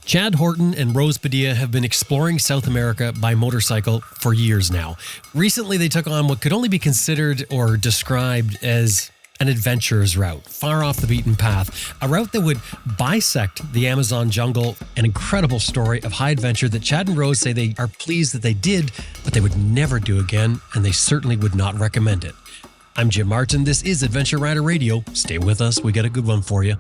Chad Horton and Rose Padilla have been exploring South America by motorcycle for years now. Recently, they took on what could only be considered or described as an adventurer's route, far off the beaten path, a route that would bisect the Amazon jungle, an incredible story of high adventure that Chad and Rose say they are pleased that they did, but they would never do again, and they certainly would not recommend it. I'm Jim Martin. This is Adventure Rider Radio. Stay with us. We got a good one for you.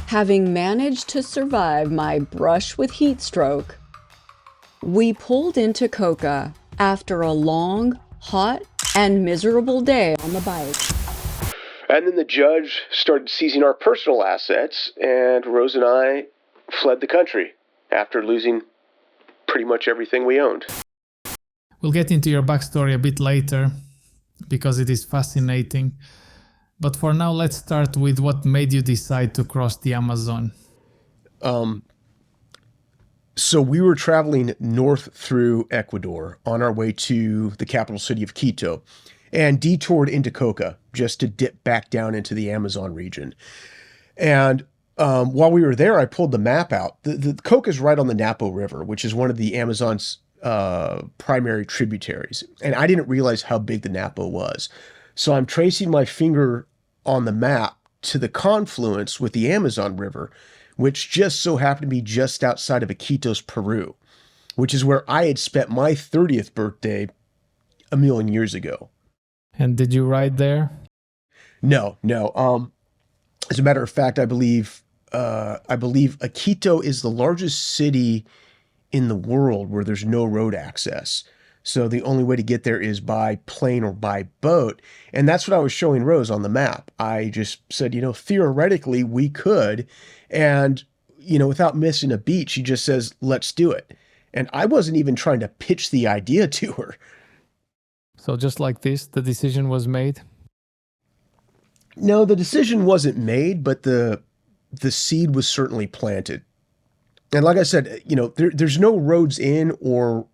Having managed to survive my brush with heat stroke, we pulled into Coca after a long, hot, and miserable day on the bike. And then the judge started seizing our personal assets, and Rose and I fled the country after losing pretty much everything we owned. We'll get into your backstory a bit later, because it is fascinating. But for now, let's start with what made you decide to cross the Amazon. So we were traveling north through Ecuador on our way to the capital city of Quito and detoured into Coca just to dip back down into the Amazon region. And while we were there, I pulled the map out. The Coca is right on the Napo River, which is one of the Amazon's primary tributaries. And I didn't realize how big the Napo was. So I'm tracing my finger on the map to the confluence with the Amazon River, which just so happened to be just outside of Iquitos, Peru, which is where I had spent my 30th birthday a million years ago. And did you ride there? No. As a matter of fact, I believe Iquitos is the largest city in the world where there's no road access. So the only way to get there is by plane or by boat. And that's what I was showing Rose on the map. I just said, theoretically we could. And, without missing a beat, she just says, let's do it. And I wasn't even trying to pitch the idea to her. So just like this, the decision was made? No, the decision wasn't made, but the seed was certainly planted. And like I said, there's no roads in or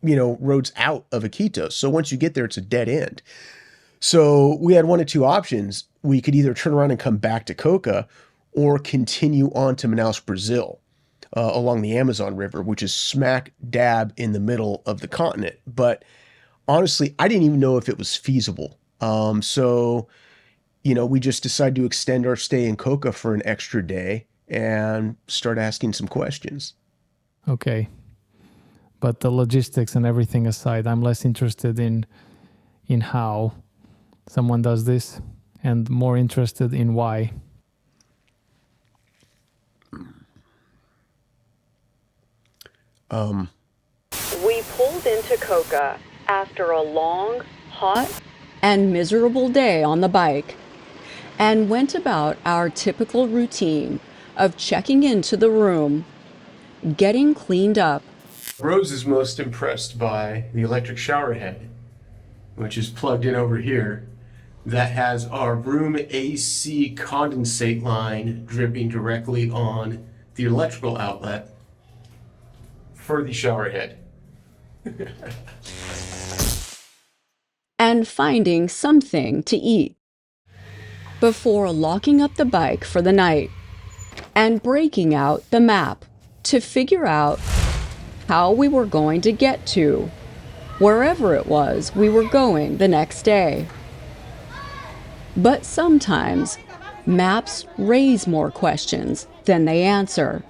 roads out of Iquitos. So once you get there, it's a dead end. So we had one of two options. We could either turn around and come back to Coca or continue on to Manaus, Brazil, along the Amazon River, which is smack dab in the middle of the continent. But honestly, I didn't even know if it was feasible. So we just decided to extend our stay in Coca for an extra day and start asking some questions. Okay. But the logistics and everything aside, I'm less interested in how someone does this and more interested in why. We pulled into Coca after a long, hot, and miserable day on the bike and went about our typical routine of checking into the room, getting cleaned up. Rose is most impressed by the electric shower head, which is plugged in over here, that has our room AC condensate line dripping directly on the electrical outlet for the shower head. And finding something to eat before locking up the bike for the night and breaking out the map to figure out how we were going to get to wherever it was we were going the next day. But sometimes maps raise more questions than they answer.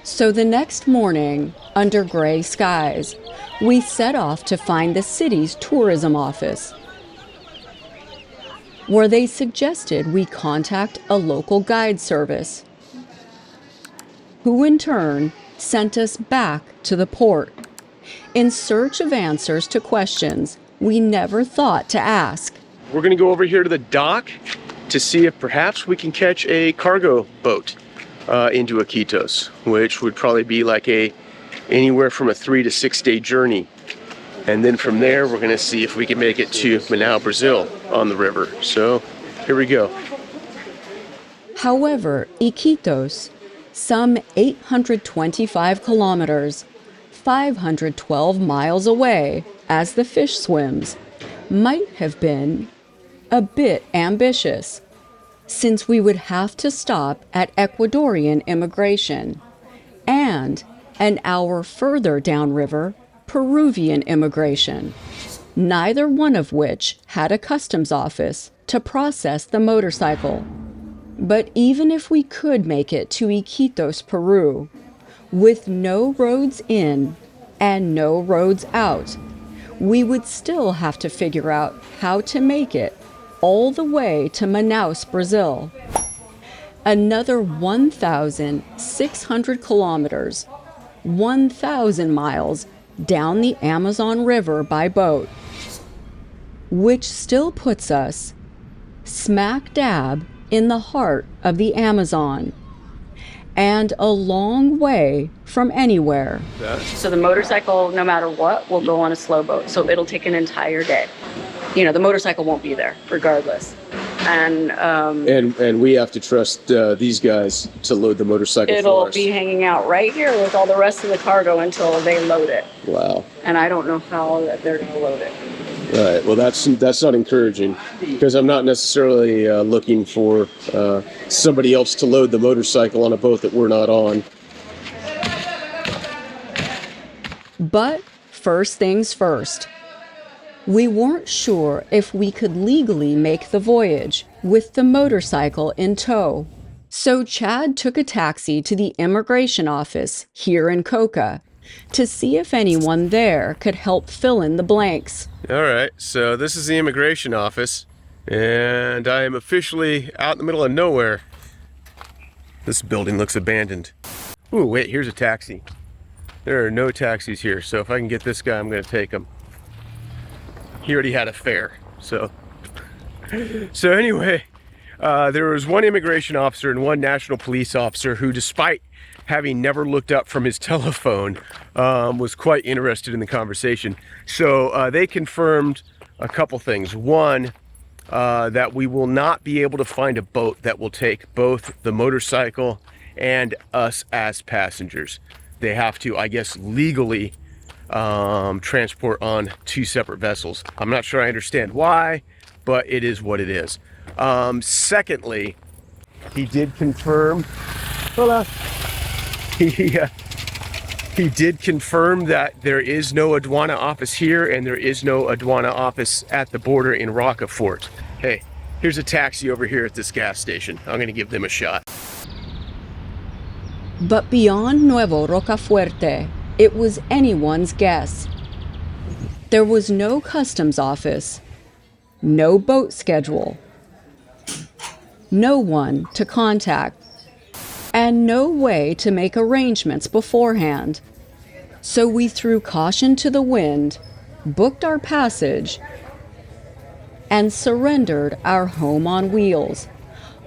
So the next morning, under gray skies, we set off to find the city's tourism office, where they suggested we contact a local guide service, who in turn sent us back to the port in search of answers to questions we never thought to ask. We're going to go over here to the dock to see if perhaps we can catch a cargo boat into Iquitos, which would probably be like anywhere from a 3 to 6 day journey. And then from there, we're going to see if we can make it to Manaus, Brazil on the river. So Here we go. However, Iquitos, some 825 kilometers, 512 miles away as the fish swims, might have been a bit ambitious, since we would have to stop at Ecuadorian immigration and an hour further downriver, Peruvian immigration, neither one of which had a customs office to process the motorcycle. But even if we could make it to Iquitos, Peru, with no roads in and no roads out, we would still have to figure out how to make it all the way to Manaus, Brazil. Another 1,600 kilometers, 1,000 miles down the Amazon River by boat, which still puts us smack dab in the heart of the Amazon, and a long way from anywhere. So the motorcycle, no matter what, will go on a slow boat. So it'll take an entire day. You know, the motorcycle won't be there regardless. And we have to trust these guys to load the motorcycle it'll for us. be hanging out right here with all the rest of the cargo until they load it. Wow. And I don't know how that they're going to load it. All right. Well, that's not encouraging, because I'm not necessarily looking for somebody else to load the motorcycle on a boat that we're not on. But first things first. We weren't sure if we could legally make the voyage with the motorcycle in tow. So Chad took a taxi to the immigration office here in Coca to see if anyone there could help fill in the blanks. All right. So this is the immigration office, and I am officially out in the middle of nowhere. This building looks abandoned. Ooh, wait, here's a taxi. There are no taxis here, so if I can get this guy, I'm going to take him. He already had a fare, so anyway, there was one immigration officer and one national police officer who, despite having never looked up from his telephone, was quite interested in the conversation. So they confirmed a couple things. One, that we will not be able to find a boat that will take both the motorcycle and us as passengers. They have to, I guess, legally transport on two separate vessels. I'm not sure I understand why, but it is what it is. Secondly, he did confirm. He did confirm that there is no aduana office here, and there is no aduana office at the border in Rocafort. Hey, here's a taxi over here at this gas station. I'm going to give them a shot. But beyond Nuevo Rocafuerte, it was anyone's guess. There was no customs office, no boat schedule, no one to contact, and no way to make arrangements beforehand. So we threw caution to the wind, booked our passage, and surrendered our home on wheels,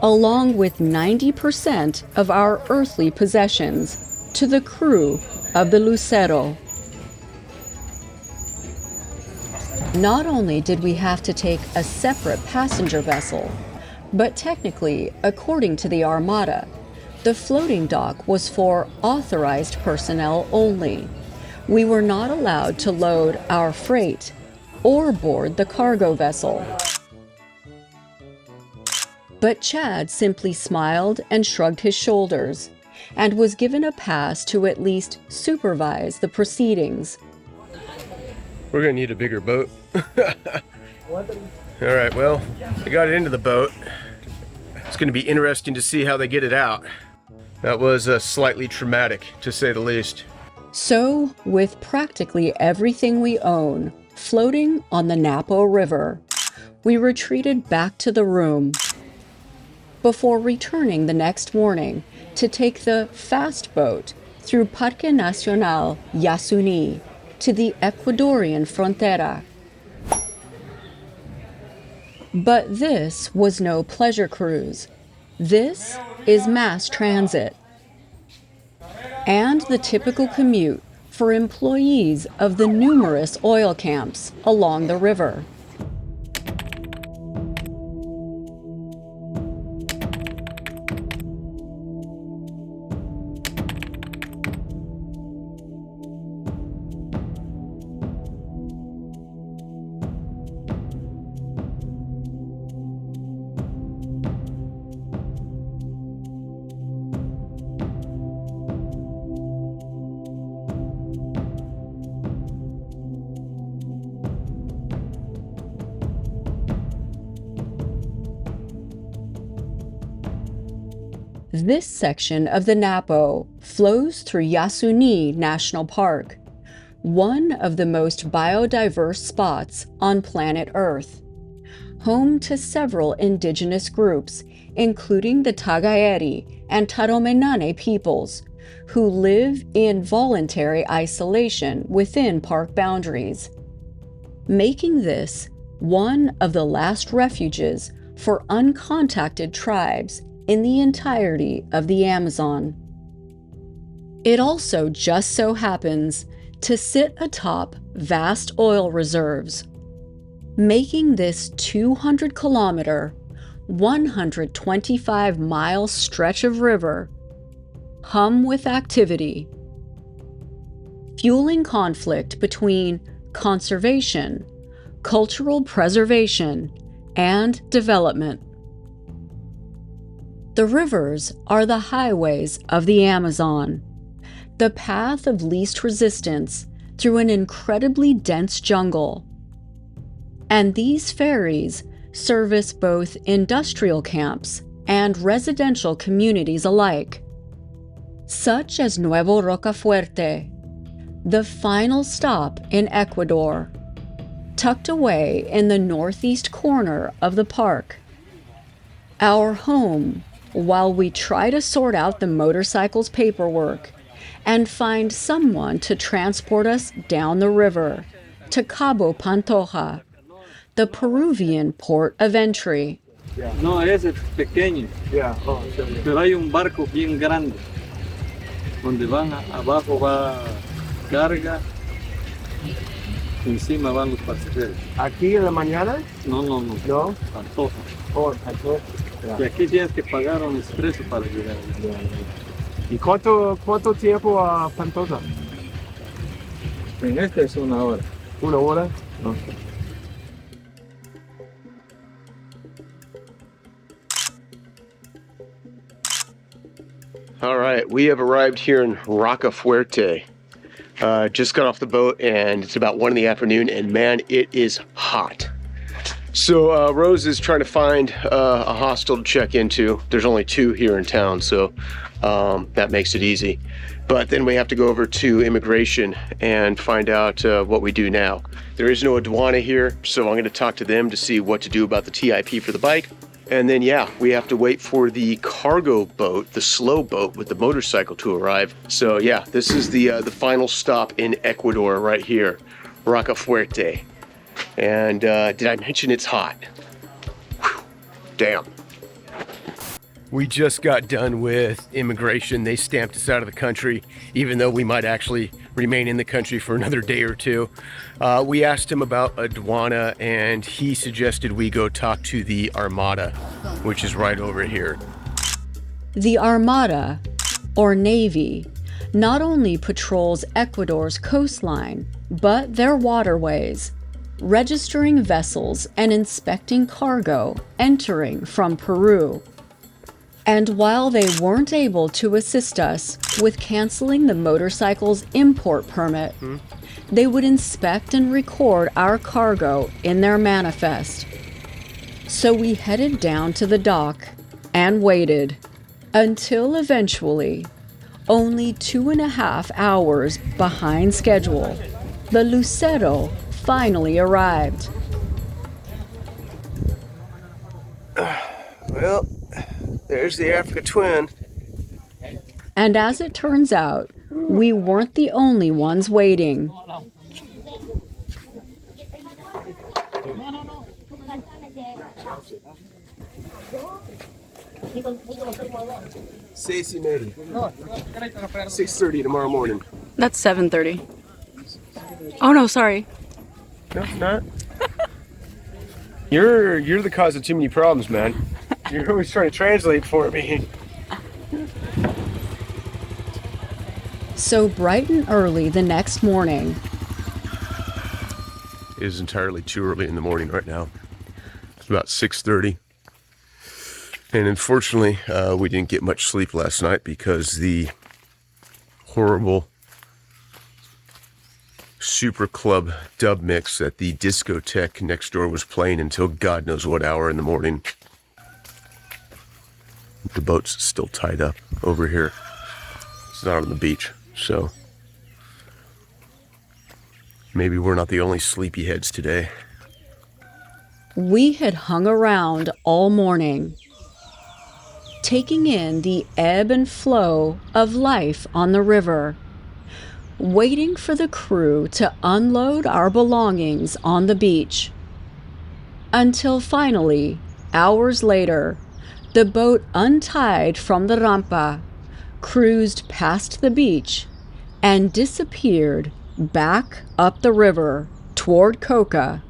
along with 90% of our earthly possessions, to the crew of the Lucero. Not only did we have to take a separate passenger vessel, but technically, according to the Armada, the floating dock was for authorized personnel only. We were not allowed to load our freight or board the cargo vessel. But Chad simply smiled and shrugged his shoulders, and was given a pass to at least supervise the proceedings. We're gonna need a bigger boat. All right, well, they got it into the boat. It's gonna be interesting to see how they get it out. That was slightly traumatic, to say the least. So, with practically everything we own floating on the Napo River, we retreated back to the room before returning the next morning to take the fast boat through Parque Nacional Yasuni to the Ecuadorian frontera. But this was no pleasure cruise. This is mass transit, and the typical commute for employees of the numerous oil camps along the river. This section of the Napo flows through Yasuni National Park, one of the most biodiverse spots on planet Earth, home to several indigenous groups, including the Tagaeri and Taromenane peoples, who live in voluntary isolation within park boundaries, making this one of the last refuges for uncontacted tribes in the entirety of the Amazon. It also just so happens to sit atop vast oil reserves, making this 200-kilometer, 125-mile stretch of river hum with activity, fueling conflict between conservation, cultural preservation, and development. The rivers are the highways of the Amazon, the path of least resistance through an incredibly dense jungle. And these ferries service both industrial camps and residential communities alike, such as Nuevo Rocafuerte, the final stop in Ecuador, tucked away in the northeast corner of the park. Our home, while we try to sort out the motorcycle's paperwork and find someone to transport us down the river to Cabo Pantoja, the Peruvian port of entry. No, ese es pequeño. Pero hay un barco bien grande, donde abajo va carga, encima van los pasajeros. ¿Aquí en la mañana? No. ¿No? Pantoja. Oh, Pantoja. Y aquí tienes que pagar un expreso para llegar. ¿Y cuánto tiempo a Pantoja? En este es una hora. ¿Una hora? All right, we have arrived here in Rocafuerte. Just got off the boat and it's about 1 PM, and man, it is hot. So Rose is trying to find a hostel to check into. There's only 2 here in town, so that makes it easy. But then we have to go over to immigration and find out what we do now. There is no aduana here, so I'm going to talk to them to see what to do about the TIP for the bike. And then, yeah, we have to wait for the cargo boat, the slow boat with the motorcycle to arrive. So yeah, this is the final stop in Ecuador right here, Rocafuerte. And did I mention it's hot? Whew, damn. We just got done with immigration. They stamped us out of the country, even though we might actually remain in the country for another day or two. We asked him about aduana, and he suggested we go talk to the Armada, which is right over here. The Armada, or Navy, not only patrols Ecuador's coastline, but their waterways, registering vessels and inspecting cargo entering from Peru. And while they weren't able to assist us with canceling the motorcycle's import permit, they would inspect and record our cargo in their manifest. So we headed down to the dock and waited until eventually, only 2.5 hours behind schedule, the Lucero finally arrived. Well, there's the Africa Twin. And as it turns out, we weren't the only ones waiting. Stacy made it. 6:30 tomorrow morning. That's 7:30. Oh no, sorry. No, it's not. You're the cause of too many problems, man. You're always trying to translate for me. So bright and early the next morning. It is entirely too early in the morning right now. It's about 6:30. And unfortunately, we didn't get much sleep last night because the horrible Super Club dub mix at the discotheque next door was playing until God knows what hour in the morning. The boat's still tied up over here. It's not on the beach, so maybe we're not the only sleepyheads today. We had hung around all morning, taking in the ebb and flow of life on the river, waiting for the crew to unload our belongings on the beach. Until finally, hours later, the boat untied from the rampa, cruised past the beach, and disappeared back up the river toward Coca.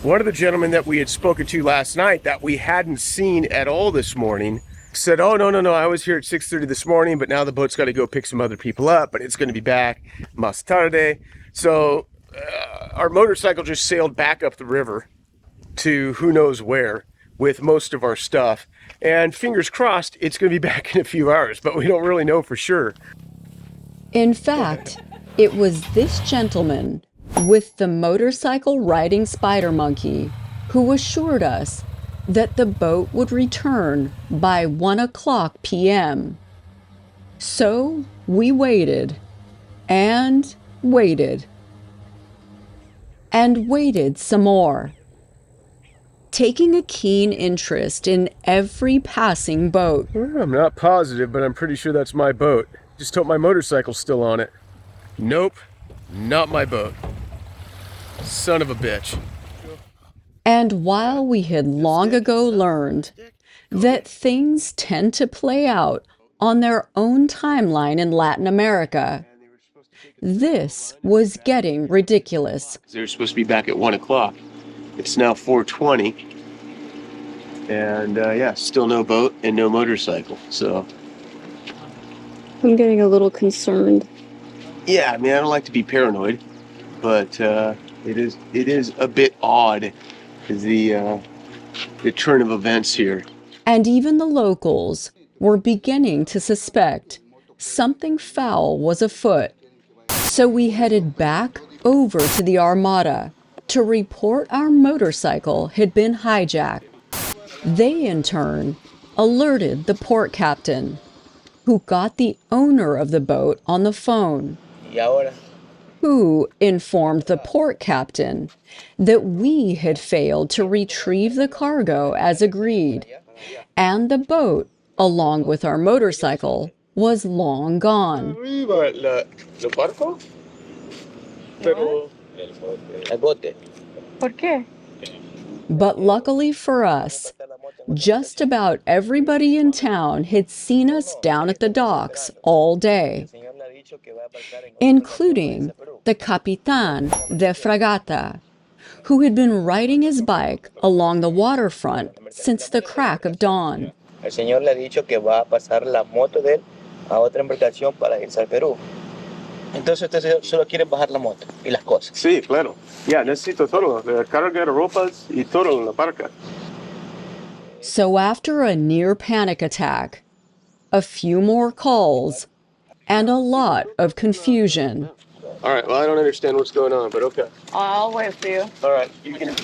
One of the gentlemen that we had spoken to last night that we hadn't seen at all this morning said, oh, no, I was here at 6:30 this morning, but now the boat's got to go pick some other people up, but it's going to be back más tarde. So our motorcycle just sailed back up the river to who knows where with most of our stuff. And fingers crossed, it's going to be back in a few hours, but we don't really know for sure. In fact, it was this gentleman with the motorcycle riding spider monkey who assured us that the boat would return by 1:00 p.m. So we waited and waited and waited some more, taking a keen interest in every passing boat. I'm not positive, but I'm pretty sure that's my boat. Just hope my motorcycle's still on it. Nope, not my boat. Son of a bitch. And while we had long ago learned that things tend to play out on their own timeline in Latin America, this was getting ridiculous. They were supposed to be back at 1:00. It's now 4:20. And yeah, still no boat and no motorcycle. So I'm getting a little concerned. yeah, I mean, I don't like to be paranoid, but it is a bit odd, the turn of events here. And even the locals were beginning to suspect something foul was afoot. So we headed back over to the Armada to report our motorcycle had been hijacked. They, in turn, alerted the port captain, who got the owner of the boat on the phone, who informed the port captain that we had failed to retrieve the cargo as agreed, and the boat, along with our motorcycle, was long gone. ¿Por qué? But luckily for us, just about everybody in town had seen us down at the docks all day, including the Capitán de Fragata, who had been riding his bike along the waterfront since the crack of dawn. El señor le ha dicho que va a pasar la moto de él a otra embarcación para irse al Perú. Entonces usted solo quiere bajar la moto y las cosas. Sí, claro. Ya, necesito todo. Carga de ropas y todo en la barca. So after a near panic attack, a few more calls, and a lot of confusion, All right, well, I don't understand what's going on, but okay. I'll wait for you. All right, you can...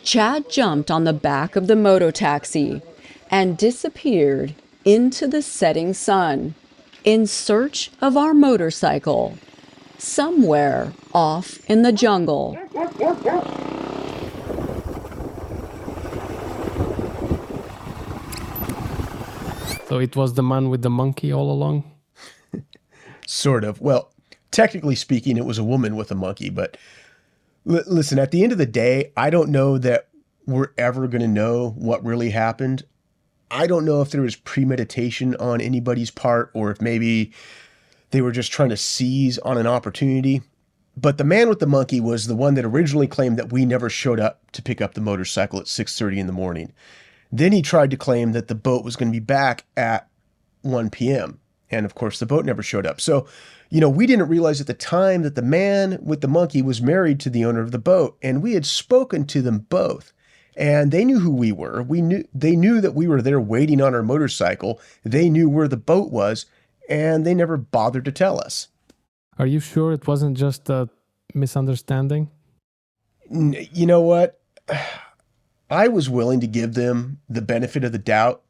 Chad jumped on the back of the mototaxi and disappeared into the setting sun in search of our motorcycle, somewhere off in the jungle. So it was the man with the monkey all along? Sort of. Well, technically speaking, it was a woman with a monkey, but listen, at the end of the day, I don't know that we're ever going to know what really happened. I don't know if there was premeditation on anybody's part or if maybe they were just trying to seize on an opportunity. But the man with the monkey was the one that originally claimed that we never showed up to pick up the motorcycle at 6:30 in the morning. Then he tried to claim that the boat was going to be back at 1 p.m. And of course, the boat never showed up. So, we didn't realize at the time that the man with the monkey was married to the owner of the boat. And we had spoken to them both. And they knew who we were. They knew that we were there waiting on our motorcycle. They knew where the boat was. And they never bothered to tell us. Are you sure it wasn't just a misunderstanding? You know what? I was willing to give them the benefit of the doubt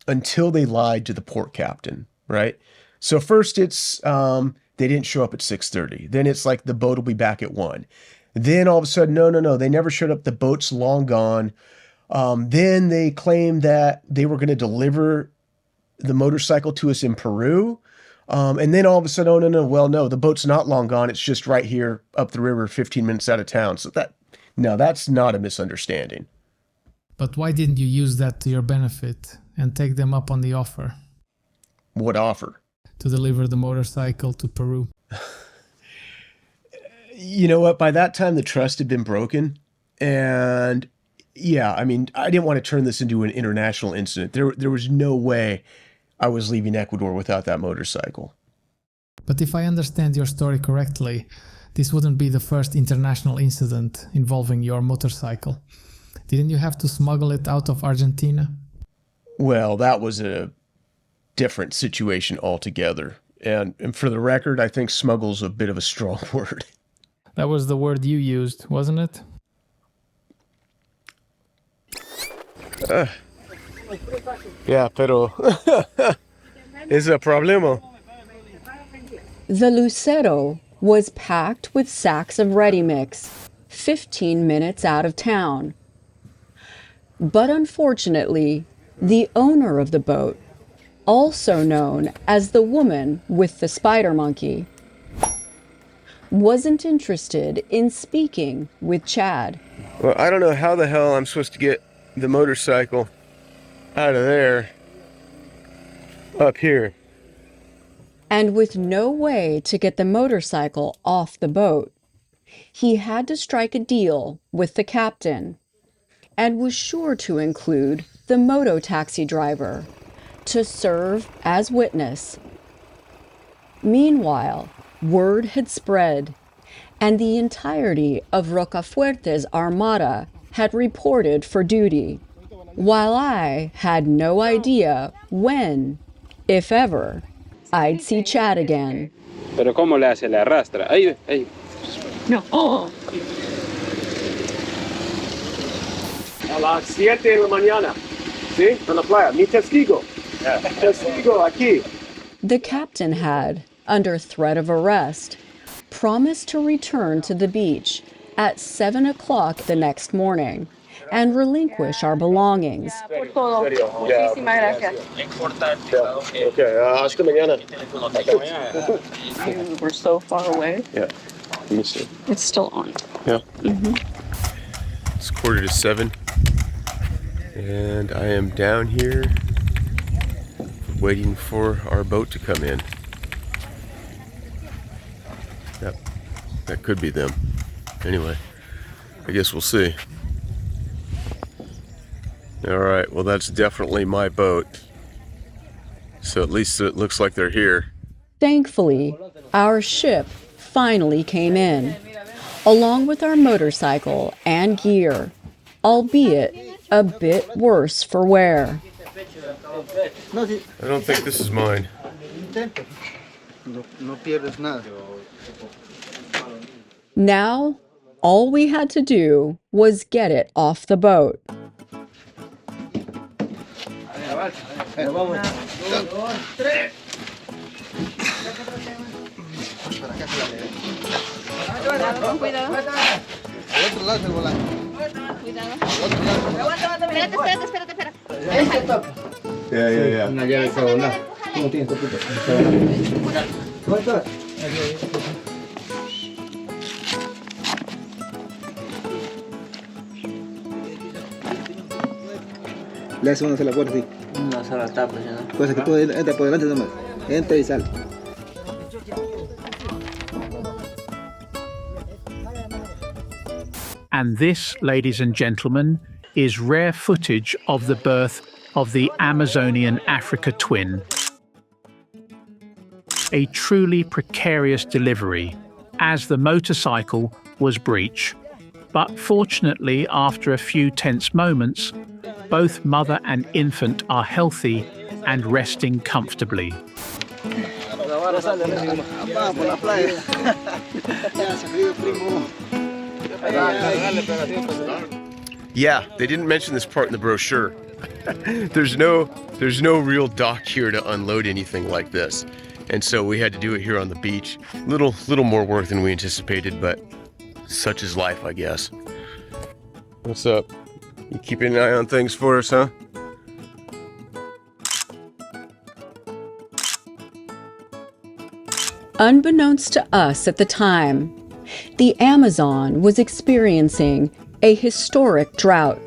until they lied to the port captain, right? So first it's they didn't show up at 6:30. Then it's like the boat will be back at 1. Then all of a sudden, no, they never showed up. The boat's long gone. Then they claimed that they were going to deliver the motorcycle to us in Peru. And then all of a sudden, oh, no, the boat's not long gone. It's just right here up the river, 15 minutes out of town. So that's not a misunderstanding. But why didn't you use that to your benefit and take them up on the offer? What offer? To deliver the motorcycle to Peru. You know what? By that time, the trust had been broken. And yeah, I mean, I didn't want to turn this into an international incident. There was no way I was leaving Ecuador without that motorcycle. But if I understand your story correctly, this wouldn't be the first international incident involving your motorcycle. Didn't you have to smuggle it out of Argentina? Well, that was a different situation altogether. And for the record, I think smuggle's a bit of a strong word. That was the word you used, wasn't it? Yeah, pero es a problema. The Lucero was packed with sacks of ready mix, 15 minutes out of town. But unfortunately, the owner of the boat, also known as the woman with the spider monkey, wasn't interested in speaking with Chad. Well, I don't know how the hell I'm supposed to get the motorcycle out of there up here. And with no way to get the motorcycle off the boat, he had to strike a deal with the captain and was sure to include the moto taxi driver to serve as witness. Meanwhile, word had spread, and the entirety of Rocafuerte's armada had reported for duty, while I had no idea when, if ever, I'd see Chad again. Pero cómo le hace, le arrastra. Ahí. No. Oh. A las 7 de la mañana, ¿sí? En la playa. Mi testigo. Testigo aquí. The captain had, under threat of arrest, promised to return to the beach at 7 o'clock the next morning and relinquish our belongings. Por todo. Muchísimas gracias. Okay, hasta mañana. We're so far away. Yeah, let me see. It's still on. Yeah. It's 6:45, and I am down here waiting for our boat to come in. Yep, that could be them. Anyway, I guess we'll see. All right, well, that's definitely my boat. So at least it looks like they're here. Thankfully, our ship finally came in, along with our motorcycle and gear, albeit a bit worse for wear. I don't think this is mine. Now, all we had to do was get it off the boat. Yeah. Una llave hexagonal. ¿Tú no tienes topito? Le hace uno hacia la puerta, sí. No se la tapa, ¿no? Cosa que tú entra por delante nomás. Entra y sale. And this, ladies and gentlemen, is rare footage of the birth of the Amazonian Africa twin. A truly precarious delivery, as the motorcycle was breech. But fortunately, after a few tense moments, both mother and infant are healthy and resting comfortably. Yeah, they didn't mention this part in the brochure. There's no real dock here to unload anything like this. And so we had to do it here on the beach. Little more work than we anticipated, but such is life, I guess. What's up? You keeping an eye on things for us, huh? Unbeknownst to us at the time, the Amazon was experiencing a historic drought,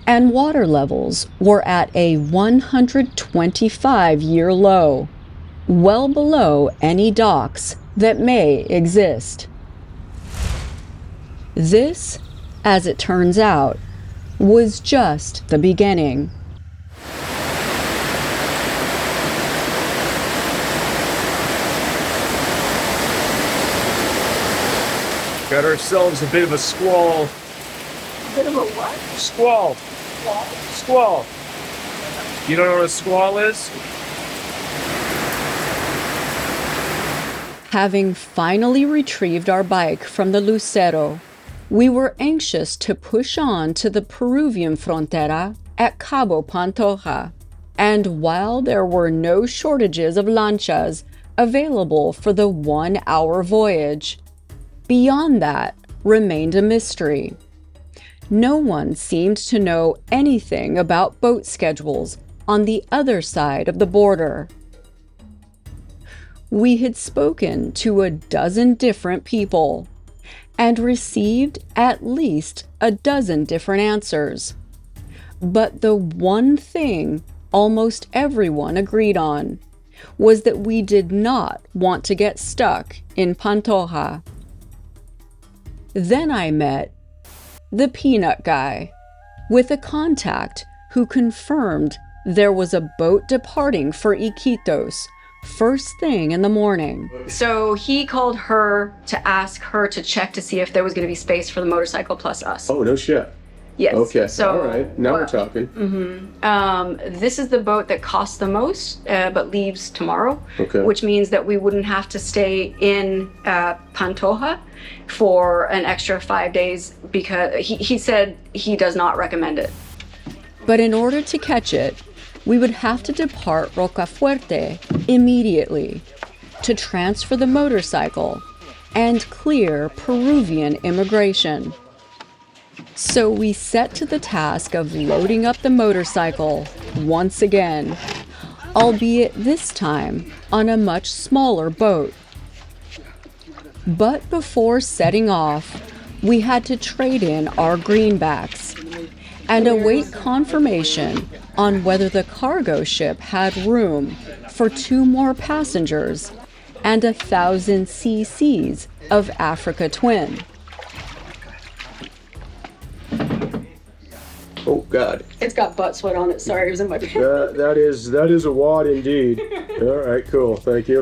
and water levels were at a 125-year low, well below any docks that may exist. This, as it turns out, was just the beginning. Got ourselves a bit of a squall. A bit of a what? Squall. Squall. You don't know what a squall is? Having finally retrieved our bike from the Lucero, we were anxious to push on to the Peruvian frontera at Cabo Pantoja. And while there were no shortages of lanchas available for the 1-hour voyage, beyond that remained a mystery. No one seemed to know anything about boat schedules on the other side of the border. We had spoken to a dozen different people and received at least a dozen different answers. But the one thing almost everyone agreed on was that we did not want to get stuck in Pantoja. Then I met the peanut guy with a contact who confirmed there was a boat departing for Iquitos first thing in the morning. So he called her to ask her to check to see if there was going to be space for the motorcycle plus us. Oh, no shit. Yes. Okay, So, all right. Now we're talking. This is the boat that costs the most, but leaves tomorrow. Okay. Which means that we wouldn't have to stay in Pantoja for an extra 5 days because he said he does not recommend it. But in order to catch it, we would have to depart Rocafuerte immediately to transfer the motorcycle and clear Peruvian immigration. So we set to the task of loading up the motorcycle once again, albeit this time on a much smaller boat. But before setting off, we had to trade in our greenbacks and await confirmation on whether the cargo ship had room for 2 more passengers and 1,000 cc's of Africa Twin. Oh, God. It's got butt sweat on it. Sorry, it was in my pants. That is a wad indeed. All right, cool. Thank you.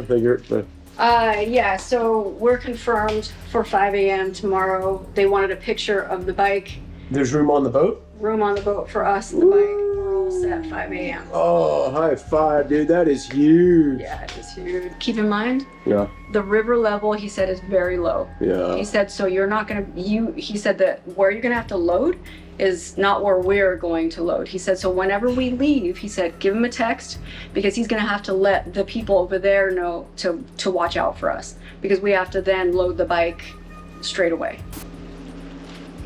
Yeah, so we're confirmed for 5 a.m. tomorrow. They wanted a picture of the bike. There's room on the boat? Room on the boat for us and the bike. We're all set at 5 a.m. Oh, high five, dude. That is huge. Yeah, it is huge. Keep in mind, Yeah. the river level, he said, is very low. Yeah. He said, so you're not going to, he said that where you're going to have to load is not where we're going to load. He said, so whenever we leave, he said, give him a text because he's going to have to let the people over there know to watch out for us because we have to then load the bike straight away.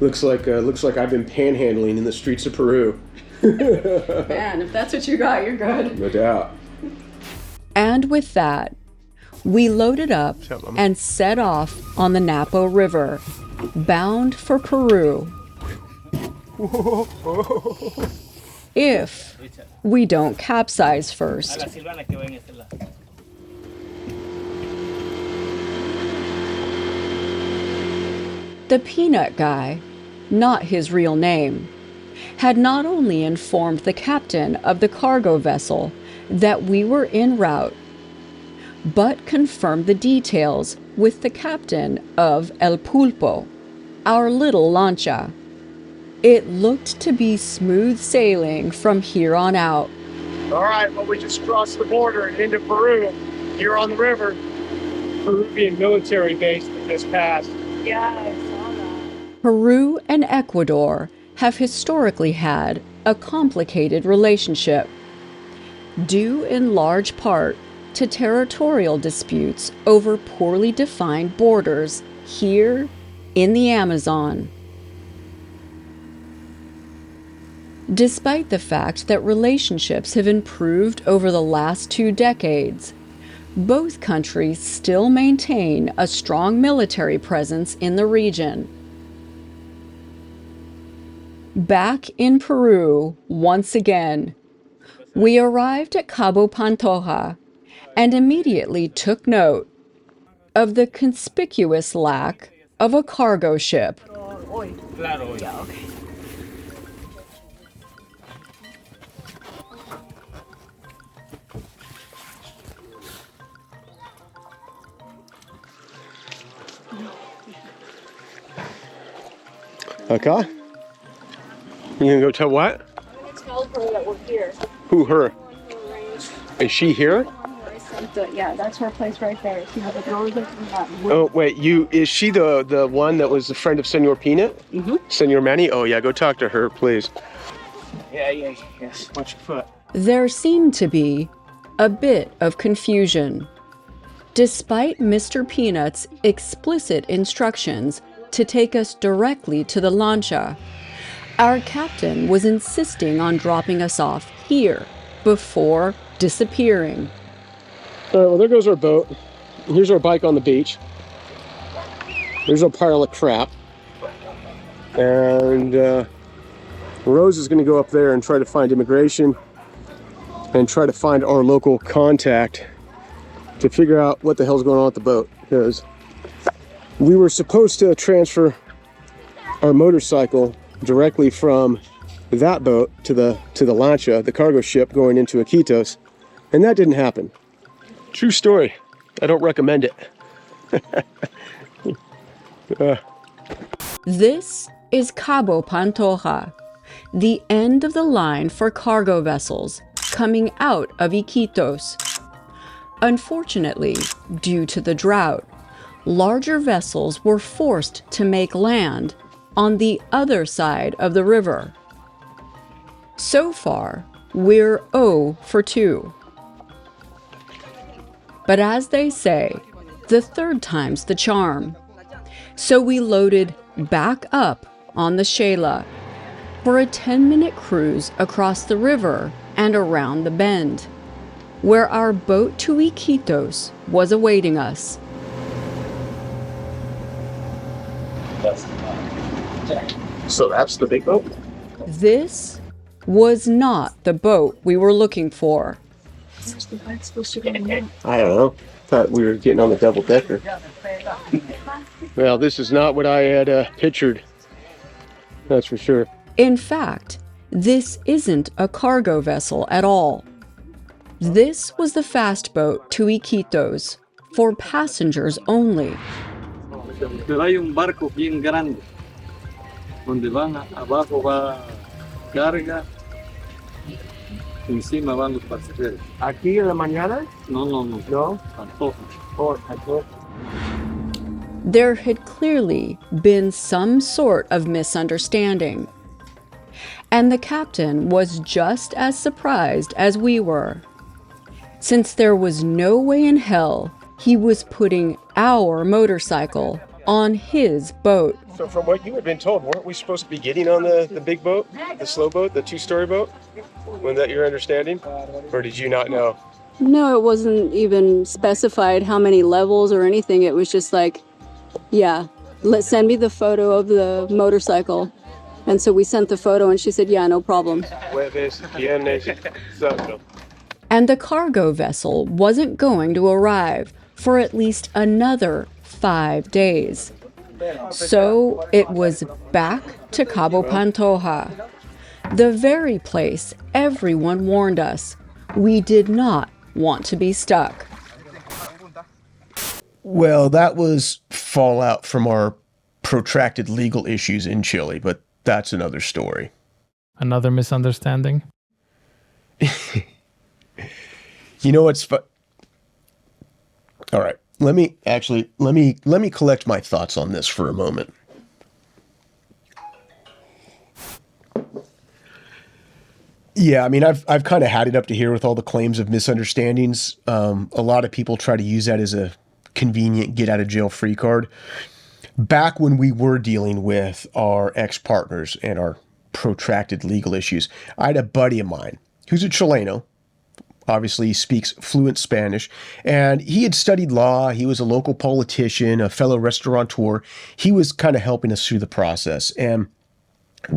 Looks like I've been panhandling in the streets of Peru. Man, if that's what you got, you're good. No doubt. And with that, we loaded up and set off on the Napo River, bound for Peru. If we don't capsize first. The peanut guy, not his real name, had not only informed the captain of the cargo vessel that we were en route, but confirmed the details with the captain of El Pulpo, our little lancha. It looked to be smooth sailing from here on out. All right, well, we just crossed the border and into Peru. Here on the river, Peruvian military base that just passed. Yeah, I saw that. Peru and Ecuador have historically had a complicated relationship, due in large part to territorial disputes over poorly defined borders here in the Amazon. Despite the fact that relationships have improved over the last 2 decades, both countries still maintain a strong military presence in the region. Back in Peru, once again, we arrived at Cabo Pantoja and immediately took note of the conspicuous lack of a cargo ship. Okay. You gonna go tell what? I'm gonna tell her that we're here. Who, her? Is she here? Yeah, that's her place right there. She has a door open from that. Oh, wait, is she the one that was the friend of Senor Peanut? Mm-hmm. Senor Manny? Oh, yeah, go talk to her, please. Yes. Watch your foot. There seemed to be a bit of confusion. Despite Mr. Peanut's explicit instructions to take us directly to the lancha, our captain was insisting on dropping us off here before disappearing. All right, well, there goes our boat. Here's our bike on the beach. There's our pile of crap. And Rose is going to go up there and try to find immigration and try to find our local contact to figure out what the hell's going on with the boat. Because we were supposed to transfer our motorcycle directly from that boat to the lancha, the cargo ship going into Iquitos, and that didn't happen. True story. I don't recommend it. This is Cabo Pantoja, the end of the line for cargo vessels coming out of Iquitos. Unfortunately, due to the drought, larger vessels were forced to make land on the other side of the river. So far, we're 0 for 2. But as they say, the third time's the charm. So we loaded back up on the SHOEI for a 10-minute cruise across the river and around the bend, where our boat to Iquitos was awaiting us. So that's the big boat? This was not the boat we were looking for. I don't know. Thought we were getting on the double decker. Well, this is not what I had pictured. That's for sure. In fact, this isn't a cargo vessel at all. This was the fast boat to Iquitos for passengers only. Pero hay un barco bien grande donde van abajo va carga, encima van los pasajeros. ¿Aquí en la mañana? No. No? Pantoja. Oh, Pantoja. There had clearly been some sort of misunderstanding, and the captain was just as surprised as we were, since there was no way in hell he was putting our motorcycle on his boat. So from what you had been told, weren't we supposed to be getting on the big boat, the slow boat, the 2-story boat? Was that your understanding? Or did you not know? No, it wasn't even specified how many levels or anything. It was just like, yeah, send me the photo of the motorcycle. And so we sent the photo and she said, yeah, no problem. Jueves, viernes, sábado. And the cargo vessel wasn't going to arrive for at least another 5 days. So it was back to Cabo Pantoja, the very place everyone warned us we did not want to be stuck. Well, that was fallout from our protracted legal issues in Chile, but that's another story. Another misunderstanding? You know what's all right. Let me collect my thoughts on this for a moment. Yeah, I mean, I've kind of had it up to here with all the claims of misunderstandings. A lot of people try to use that as a convenient get out of jail free card. Back when we were dealing with our ex-partners and our protracted legal issues, I had a buddy of mine who's a Chileno. Obviously, he speaks fluent Spanish, and he had studied law. He was a local politician, a fellow restaurateur. He was kind of helping us through the process. And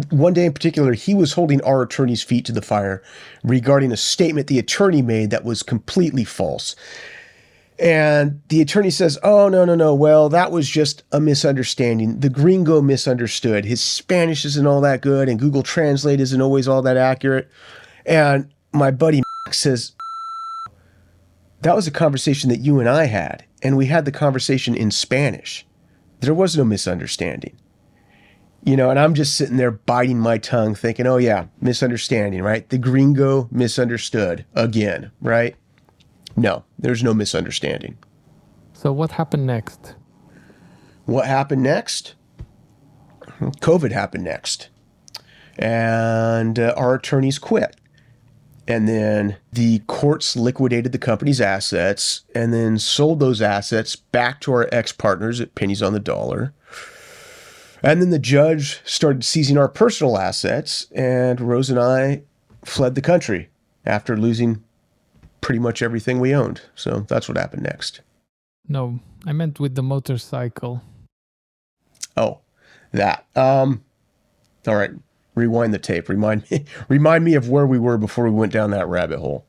one day in particular, he was holding our attorney's feet to the fire regarding a statement the attorney made that was completely false. And the attorney says, oh, no. Well, that was just a misunderstanding. The gringo misunderstood. His Spanish isn't all that good, and Google Translate isn't always all that accurate. And my buddy says, that was a conversation that you and I had, and we had the conversation in Spanish. There was no misunderstanding. You know, and I'm just sitting there biting my tongue thinking, oh yeah, misunderstanding, right? The gringo misunderstood again, right? No, there's no misunderstanding. So what happened next? What happened next? COVID happened next. And our attorneys quit. And then the courts liquidated the company's assets and then sold those assets back to our ex-partners at pennies on the dollar. And then the judge started seizing our personal assets, and Rose and I fled the country after losing pretty much everything we owned. So that's what happened next. No, I meant with the motorcycle. Oh, that. All right. Rewind the tape. Remind me of where we were before we went down that rabbit hole.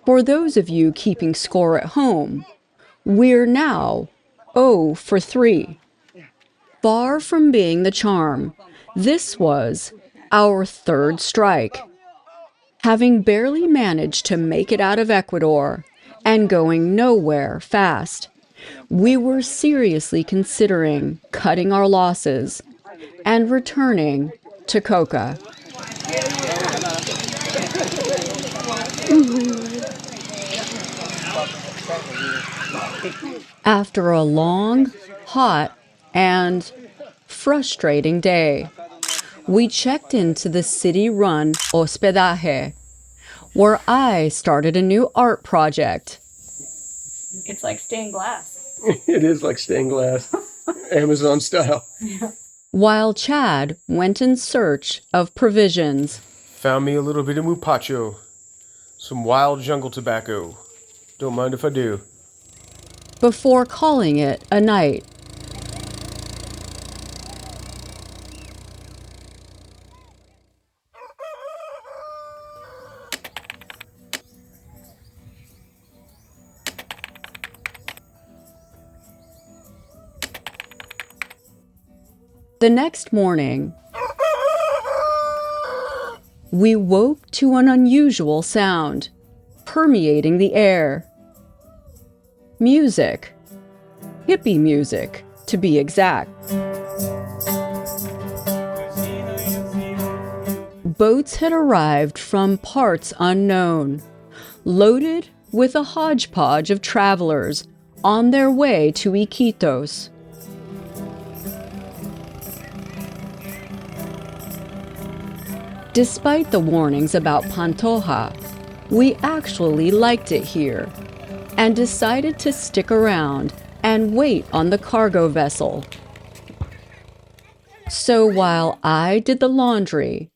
For those of you keeping score at home, we're now 0 for 3. Far from being the charm, this was our third strike. Having barely managed to make it out of Ecuador and going nowhere fast, we were seriously considering cutting our losses and returning to Coca. After a long, hot, and frustrating day, we checked into the city-run hospedaje, where I started a new art project. It's like stained glass. It is like stained glass, Amazon style. While Chad went in search of provisions. Found me a little bit of mupacho, some wild jungle tobacco. Don't mind if I do. Before calling it a night. The next morning, we woke to an unusual sound permeating the air. Music. Hippie music, to be exact. Boats had arrived from parts unknown, loaded with a hodgepodge of travelers on their way to Iquitos. Despite the warnings about Pantoja, we actually liked it here and decided to stick around and wait on the cargo vessel. So while I did the laundry,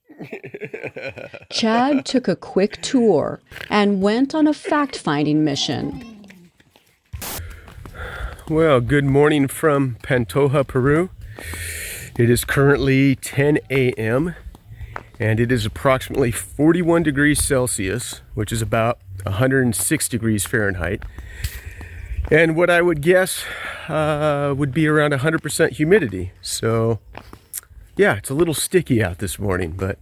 Chad took a quick tour and went on a fact-finding mission. Well, good morning from Pantoja, Peru. It is currently 10 a.m. and it is approximately 41 degrees Celsius, which is about 106 degrees Fahrenheit. And what I would guess would be around 100% humidity. So yeah, it's a little sticky out this morning, but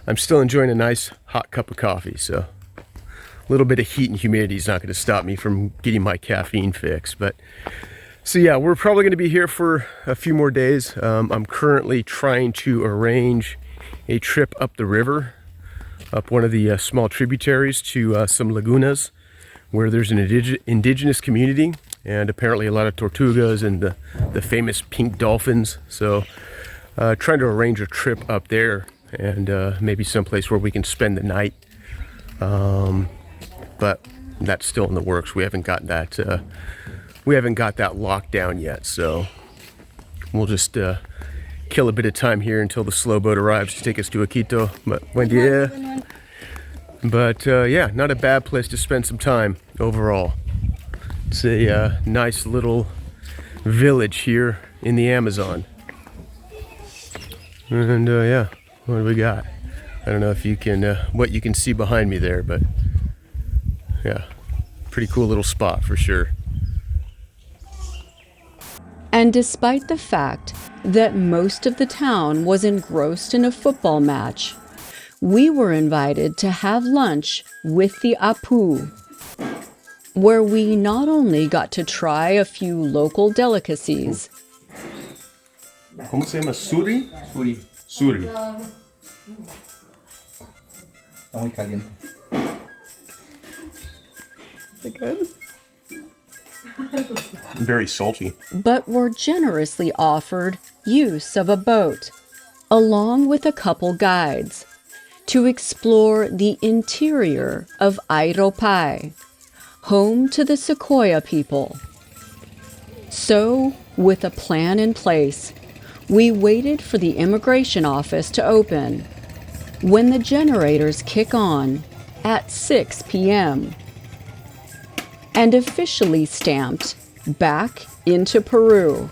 I'm still enjoying a nice hot cup of coffee. So a little bit of heat and humidity is not going to stop me from getting my caffeine fix. But so yeah, we're probably going to be here for a few more days. I'm currently trying to arrange a trip up the river up one of the small tributaries to some lagunas where there's an indigenous community and apparently a lot of tortugas and the famous pink dolphins. So trying to arrange a trip up there and maybe someplace where we can spend the night. But that's still in the works. We haven't got that locked down yet. So we'll just kill a bit of time here until the slow boat arrives to take us to Quito. Buen dia. But yeah, not a bad place to spend some time overall. It's a nice little village here in the Amazon. And yeah, what do we got? I don't know if you can, what you can see behind me there, but yeah, pretty cool little spot for sure. And despite the fact that most of the town was engrossed in a football match, we were invited to have lunch with the Apu, where we not only got to try a few local delicacies. ¿Cómo se llama? Suri? Suri. Está muy caliente. Is it good? Very salty. But were generously offered use of a boat, along with a couple guides, to explore the interior of Airopai, home to the Sequoia people. So, with a plan in place, we waited for the immigration office to open when the generators kick on at 6 p.m. and officially stamped back into Peru.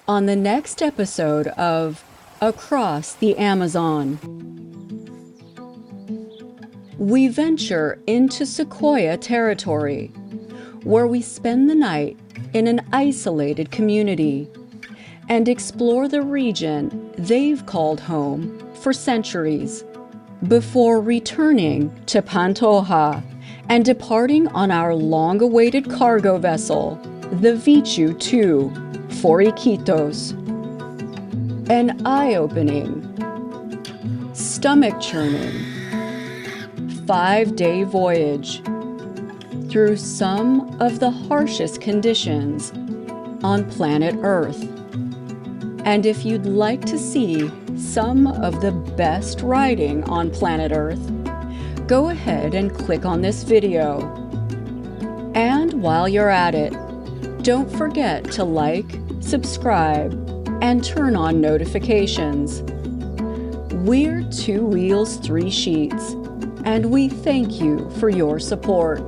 On the next episode of Across the Amazon, we venture into Sequoia territory, where we spend the night in an isolated community and explore the region they've called home for centuries, before returning to Pantoja and departing on our long-awaited cargo vessel, the Vichu 2, for Iquitos. An eye-opening, stomach-churning, 5-day voyage through some of the harshest conditions on planet Earth. And if you'd like to see some of the best riding on planet Earth, go ahead and click on this video. And while you're at it, don't forget to like, subscribe, and turn on notifications. We're 2 Wheels, 3 Sheets, and we thank you for your support.